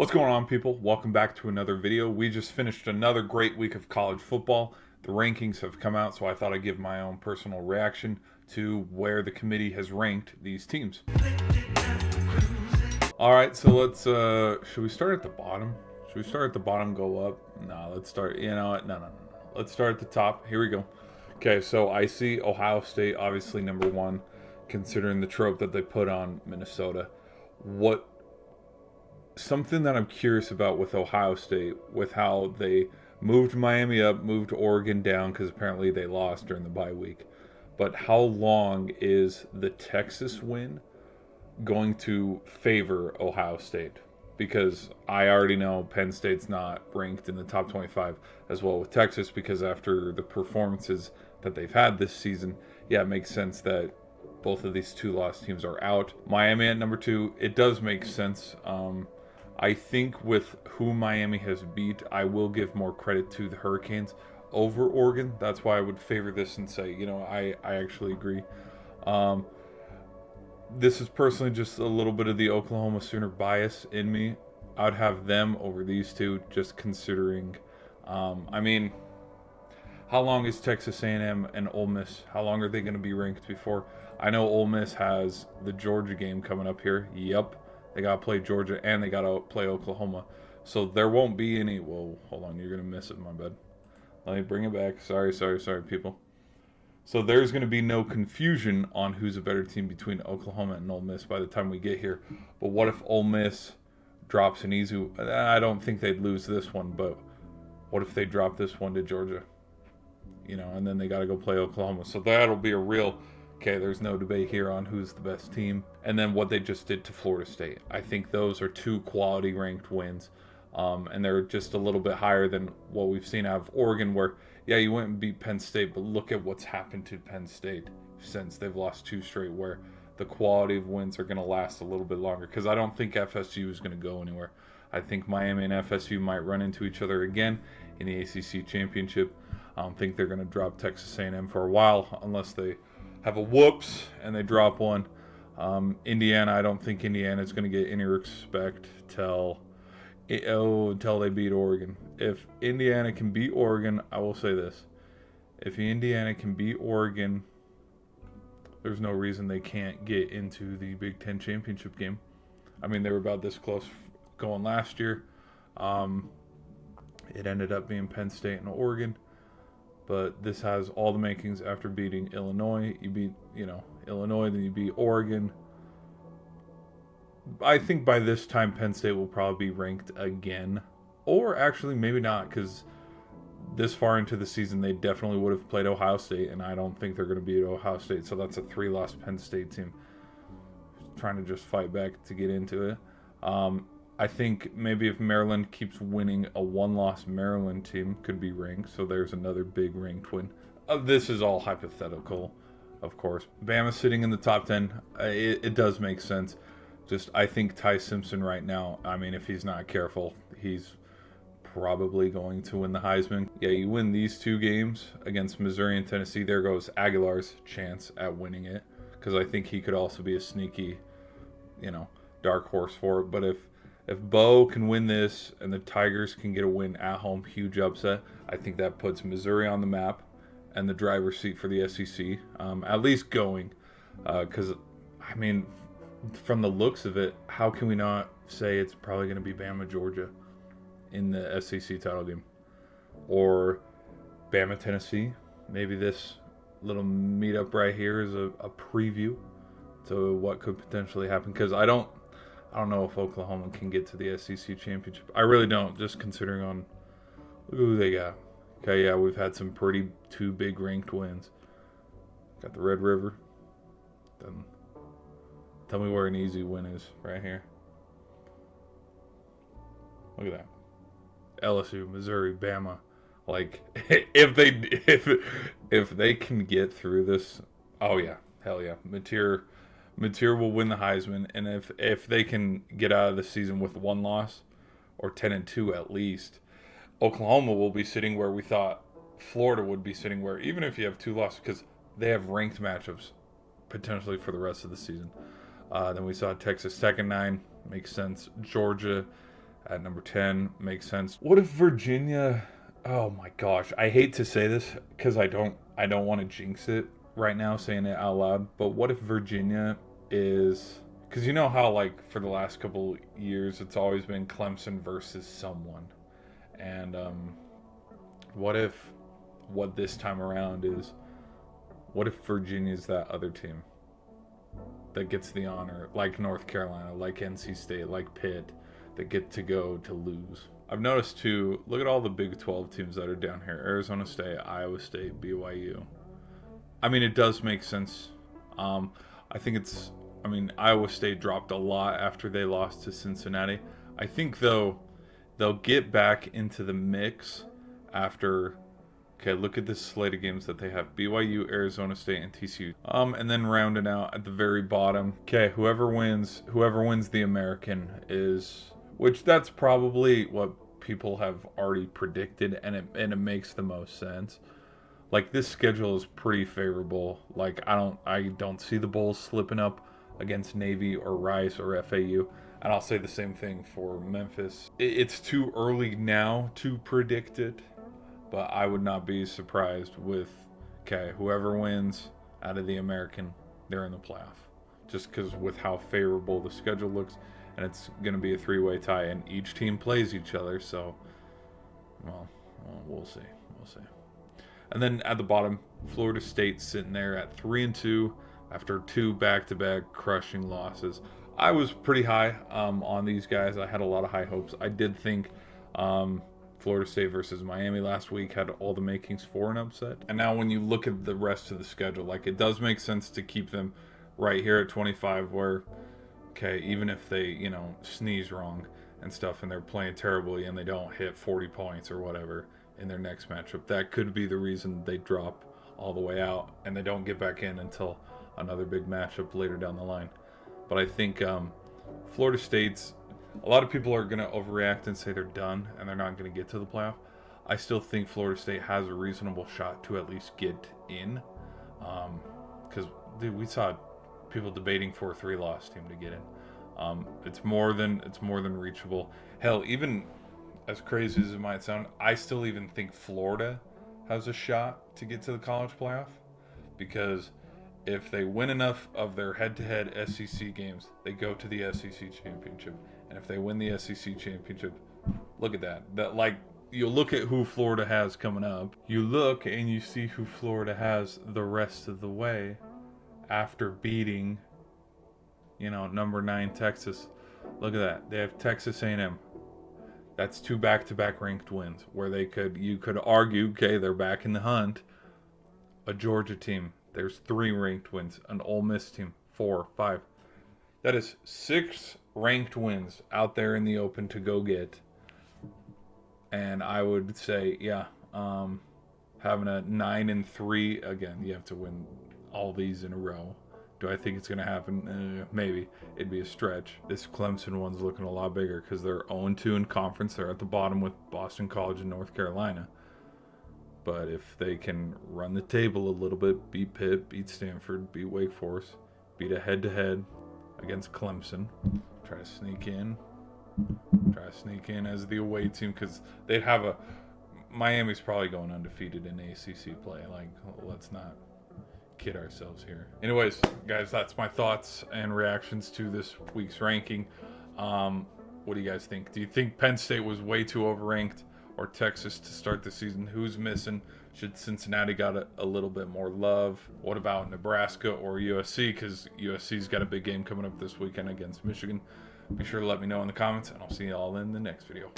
What's going on, people? Welcome back to another video. We just finished another great week of college football. The rankings have come out, so I thought I'd give my own personal reaction to where the committee has ranked these teams. All right, so let's, should we start at the bottom? Should we start at the bottom, go up? No, let's start, you know what? No. Let's start at the top. Here we go. Okay, so I see Ohio State, obviously number one, considering the trope that they put on Minnesota. Something that I'm curious about with Ohio State, with how they moved Miami up, moved Oregon down, because apparently they lost during the bye week. But how long is the Texas win going to favor Ohio State? Because I already know Penn State's not ranked in the top 25 as well with Texas, because after the performances that they've had this season, yeah, it makes sense that both of these two lost teams are out. Miami at number two, it does make sense. I think with who Miami has beat, I will give more credit to the Hurricanes over Oregon. That's why I would favor this and say, I actually agree. This is personally just a little bit of the Oklahoma Sooner bias in me. I'd have them over these two, just considering. How long is Texas A&M and Ole Miss? How long are they going to be ranked before? I know Ole Miss has the Georgia game coming up here. Yep. They got to play Georgia and they got to play Oklahoma. So there won't be any. Whoa, hold on. You're going to miss it, my bad. Let me bring it back. Sorry, people. So there's going to be no confusion on who's a better team between Oklahoma and Ole Miss by the time we get here. But what if Ole Miss drops an easy... I don't think they'd lose this one, but what if they drop this one to Georgia? And then they got to go play Oklahoma. So that'll be a real... Okay, there's no debate here on who's the best team. And then what they just did to Florida State. I think those are two quality ranked wins. And they're just a little bit higher than what we've seen out of Oregon, where, yeah, you went and beat Penn State, but look at what's happened to Penn State since they've lost two straight, where the quality of wins are going to last a little bit longer. Because I don't think FSU is going to go anywhere. I think Miami and FSU might run into each other again in the ACC championship. I don't think they're going to drop Texas A&M for a while unless they have a whoops and they drop one. Indiana, I don't think Indiana is going to get any respect until they beat Oregon. If Indiana can beat Oregon, I will say this. If Indiana can beat Oregon, there's no reason they can't get into the Big Ten championship game. They were about this close going last year. It ended up being Penn State and Oregon. But this has all the makings after beating Illinois. You beat, Illinois, then you beat Oregon. I think by this time, Penn State will probably be ranked again. Or actually, maybe not, because this far into the season, they definitely would have played Ohio State, and I don't think they're going to beat Ohio State. So that's a 3-loss Penn State team trying to just fight back to get into it. I think maybe if Maryland keeps winning, a 1-loss Maryland team could be ranked. So there's another big ranked win. This is all hypothetical, of course. Bama sitting in the top 10, it does make sense. Just I think Ty Simpson right now, if he's not careful, he's probably going to win the Heisman. Yeah, you win these two games against Missouri and Tennessee. There goes Aguilar's chance at winning it. Because I think he could also be a sneaky, dark horse for it. But if Bo can win this and the Tigers can get a win at home, huge upset, I think that puts Missouri on the map and the driver's seat for the SEC, at least going. Because, from the looks of it, how can we not say it's probably going to be Bama, Georgia in the SEC title game? Or Bama, Tennessee. Maybe this little meetup right here is a preview to what could potentially happen. Because I don't know if Oklahoma can get to the SEC championship. I really don't, just considering on who they got. Okay, yeah, we've had some two big ranked wins. Got the Red River. Then tell me where an easy win is right here. Look at that. LSU, Missouri, Bama. Like, if they can get through this, oh yeah, hell yeah. Mateer will win the Heisman, and if they can get out of the season with 1 loss or 10-2 at least, Oklahoma will be sitting where we thought Florida would be sitting, where even if you have 2 losses, because they have ranked matchups potentially for the rest of the season. Then we saw Texas Tech in 9, makes sense. Georgia at number 10 makes sense. What if Virginia? Oh my gosh, I hate to say this because I don't want to jinx it right now saying it out loud. But what if Virginia is? Because you know how like for the last couple years it's always been Clemson versus someone, and what this time around is, what if Virginia's that other team that gets the honor, like North Carolina, like NC State, like Pitt, that get to go to lose? I've noticed too, look at all the Big 12 teams that are down here. Arizona State, Iowa State, BYU. I mean, it does make sense. I mean, Iowa State dropped a lot after they lost to Cincinnati. I think, though, they'll get back into the mix after. Okay, look at this slate of games that they have: BYU, Arizona State, and TCU. And then rounding out at the very bottom. Okay, whoever wins the American is, which that's probably what people have already predicted, and it makes the most sense. Like, this schedule is pretty favorable. Like, I don't see the Bulls slipping up against Navy or Rice or FAU. And I'll say the same thing for Memphis. It's too early now to predict it, but I would not be surprised with, okay, whoever wins out of the American, they're in the playoff. Just because with how favorable the schedule looks, and it's going to be a three-way tie, and each team plays each other, so, well, we'll see. We'll see. And then at the bottom, Florida State sitting there at 3-2 after 2 back-to-back crushing losses. I was pretty high on these guys. I had a lot of high hopes. I did think Florida State versus Miami last week had all the makings for an upset. And now when you look at the rest of the schedule, like, it does make sense to keep them right here at 25 where, okay, even if they, sneeze wrong and stuff and they're playing terribly and they don't hit 40 points or whatever in their next matchup, that could be the reason they drop all the way out and they don't get back in until another big matchup later down the line. But I think Florida State's, a lot of people are going to overreact and say they're done and they're not going to get to the playoff. I still think Florida State has a reasonable shot to at least get in. Because, we saw people debating for a 3-loss team to get in. It's more than reachable. Hell, even as crazy as it might sound, I still even think Florida has a shot to get to the college playoff. Because if they win enough of their head-to-head SEC games, they go to the SEC championship. And if they win the SEC championship, look at that. You look at who Florida has coming up. You look and you see who Florida has the rest of the way after beating, number 9 Texas. Look at that. They have Texas A&M. That's 2 back-to-back ranked wins where you could argue, okay, they're back in the hunt. A Georgia team, there's 3 ranked wins. An Ole Miss team, 4, 5. That is 6 ranked wins out there in the open to go get. And I would say, having a 9-3, again, you have to win all these in a row. Do I think it's going to happen? Maybe. It'd be a stretch. This Clemson one's looking a lot bigger because they're 0-2 in conference. They're at the bottom with Boston College and North Carolina. But if they can run the table a little bit, beat Pitt, beat Stanford, beat Wake Forest, beat a head-to-head against Clemson, try to sneak in as the away team, because they'd have Miami's probably going undefeated in ACC play. Like, let's not kid ourselves here. Anyways, guys, that's my thoughts and reactions to this week's ranking. What do you guys think? Do you think Penn State was way too overranked, or Texas to start the season? Who's missing? Should Cincinnati got a little bit more love? What about Nebraska or USC? Because USC's got a big game coming up this weekend against Michigan. Be sure to let me know in the comments, and I'll see you all in the next video.